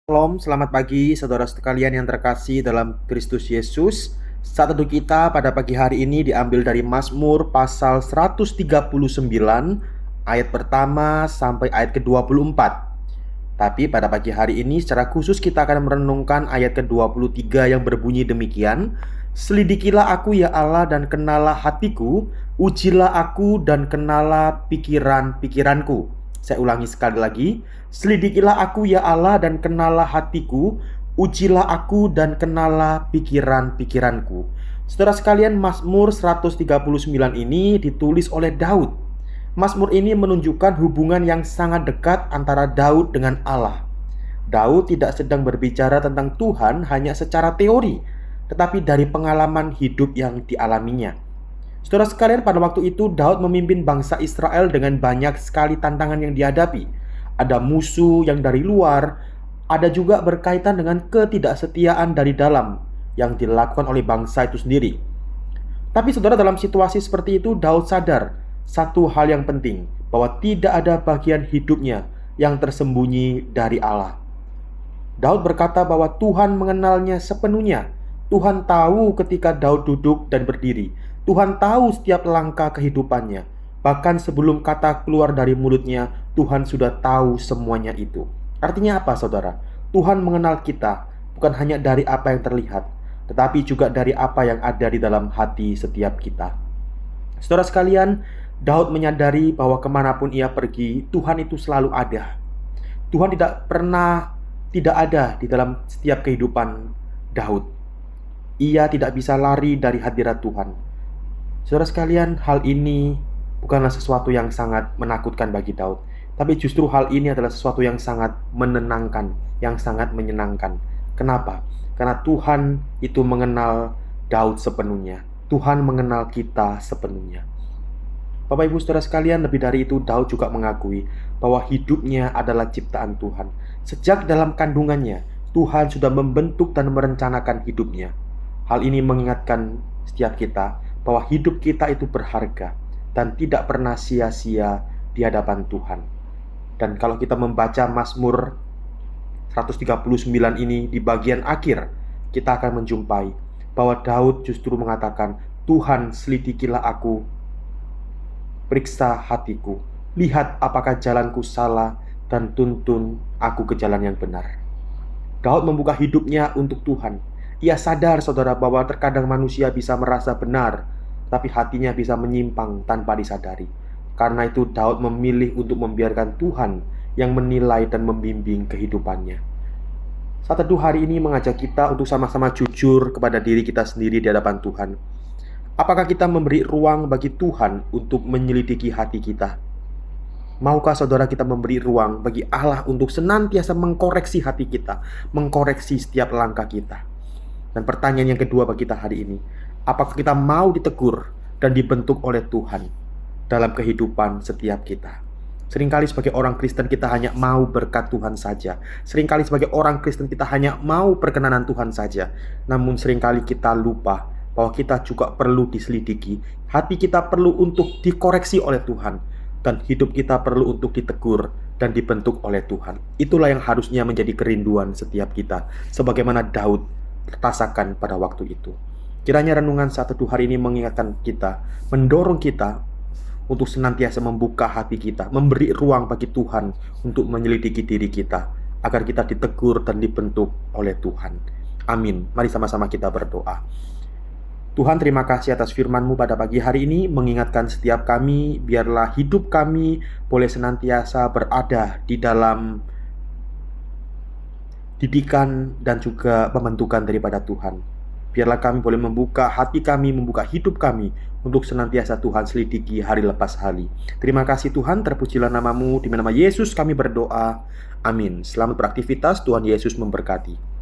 Shalom, selamat pagi saudara sekalian yang terkasih dalam Kristus Yesus. Saat teduh kita pada pagi hari ini diambil dari Mazmur pasal 139 ayat pertama sampai ayat ke-24. Tapi pada pagi hari ini secara khusus kita akan merenungkan ayat ke-23 yang berbunyi demikian. Selidikilah aku ya Allah dan kenalah hatiku, ujilah aku dan kenalah pikiran-pikiranku. Saya ulangi sekali lagi. Selidikilah aku ya Allah dan kenalah hatiku, ujilah aku dan kenalah pikiran-pikiranku. Saudara sekalian, Mazmur 139 ini ditulis oleh Daud. Mazmur ini menunjukkan hubungan yang sangat dekat antara Daud dengan Allah. Daud tidak sedang berbicara tentang Tuhan hanya secara teori, tetapi dari pengalaman hidup yang dialaminya. Saudara sekalian, pada waktu itu Daud memimpin bangsa Israel dengan banyak sekali tantangan yang dihadapi. Ada musuh yang dari luar, ada juga berkaitan dengan ketidaksetiaan dari dalam yang dilakukan oleh bangsa itu sendiri. Tapi saudara, dalam situasi seperti itu Daud sadar satu hal yang penting, bahwa tidak ada bagian hidupnya yang tersembunyi dari Allah. Daud berkata bahwa Tuhan mengenalnya sepenuhnya. Tuhan tahu ketika Daud duduk dan berdiri. Tuhan tahu setiap langkah kehidupannya. Bahkan sebelum kata keluar dari mulutnya, Tuhan sudah tahu semuanya itu. Artinya apa, saudara? Tuhan mengenal kita bukan hanya dari apa yang terlihat, tetapi juga dari apa yang ada di dalam hati setiap kita. Saudara sekalian, Daud menyadari bahwa kemanapun ia pergi, Tuhan itu selalu ada. Tuhan tidak pernah tidak ada di dalam setiap kehidupan Daud. Ia tidak bisa lari dari hadirat Tuhan. Saudara sekalian, hal ini bukanlah sesuatu yang sangat menakutkan bagi Daud, tapi justru hal ini adalah sesuatu yang sangat menenangkan, yang sangat menyenangkan. Kenapa? Karena Tuhan itu mengenal Daud sepenuhnya. Tuhan mengenal kita sepenuhnya. Bapak Ibu Saudara sekalian, lebih dari itu Daud juga mengakui bahwa hidupnya adalah ciptaan Tuhan. Sejak dalam kandungannya, Tuhan sudah membentuk dan merencanakan hidupnya. Hal ini mengingatkan setiap kita bahwa hidup kita itu berharga dan tidak pernah sia-sia di hadapan Tuhan. Dan kalau kita membaca Mazmur 139 ini di bagian akhir, kita akan menjumpai bahwa Daud justru mengatakan, Tuhan selidikilah aku, periksa hatiku, lihat apakah jalanku salah, dan tuntun aku ke jalan yang benar. Daud membuka hidupnya untuk Tuhan. Ia sadar, saudara, bahwa terkadang manusia bisa merasa benar, tapi hatinya bisa menyimpang tanpa disadari. Karena itu Daud memilih untuk membiarkan Tuhan yang menilai dan membimbing kehidupannya. Saat teduh hari ini mengajak kita untuk sama-sama jujur kepada diri kita sendiri di hadapan Tuhan. Apakah kita memberi ruang bagi Tuhan untuk menyelidiki hati kita? Maukah saudara kita memberi ruang bagi Allah untuk senantiasa mengkoreksi hati kita, mengkoreksi setiap langkah kita? Dan pertanyaan yang kedua bagi kita hari ini, apakah kita mau ditegur dan dibentuk oleh Tuhan dalam kehidupan setiap kita? Seringkali sebagai orang Kristen kita hanya mau berkat Tuhan saja. Seringkali sebagai orang Kristen kita hanya mau perkenanan Tuhan saja. Namun seringkali kita lupa bahwa kita juga perlu diselidiki. Hati kita perlu untuk dikoreksi oleh Tuhan, dan hidup kita perlu untuk ditegur dan dibentuk oleh Tuhan. Itulah yang harusnya menjadi kerinduan setiap kita, sebagaimana Daud rasakan pada waktu itu. Kiranya renungan saat teduh hari ini mengingatkan kita, mendorong kita untuk senantiasa membuka hati kita, memberi ruang bagi Tuhan untuk menyelidiki diri kita, agar kita ditegur dan dibentuk oleh Tuhan. Amin. Mari sama-sama kita berdoa. Tuhan, terima kasih atas firman-Mu pada pagi hari ini, mengingatkan setiap kami, biarlah hidup kami boleh senantiasa berada di dalam didikan dan juga pembentukan daripada Tuhan. Biarlah kami boleh membuka hati kami, membuka hidup kami untuk senantiasa Tuhan selidiki hari lepas hari. Terima kasih Tuhan, terpujilah nama-Mu, di nama Yesus kami berdoa. Amin. Selamat beraktivitas, Tuhan Yesus memberkati.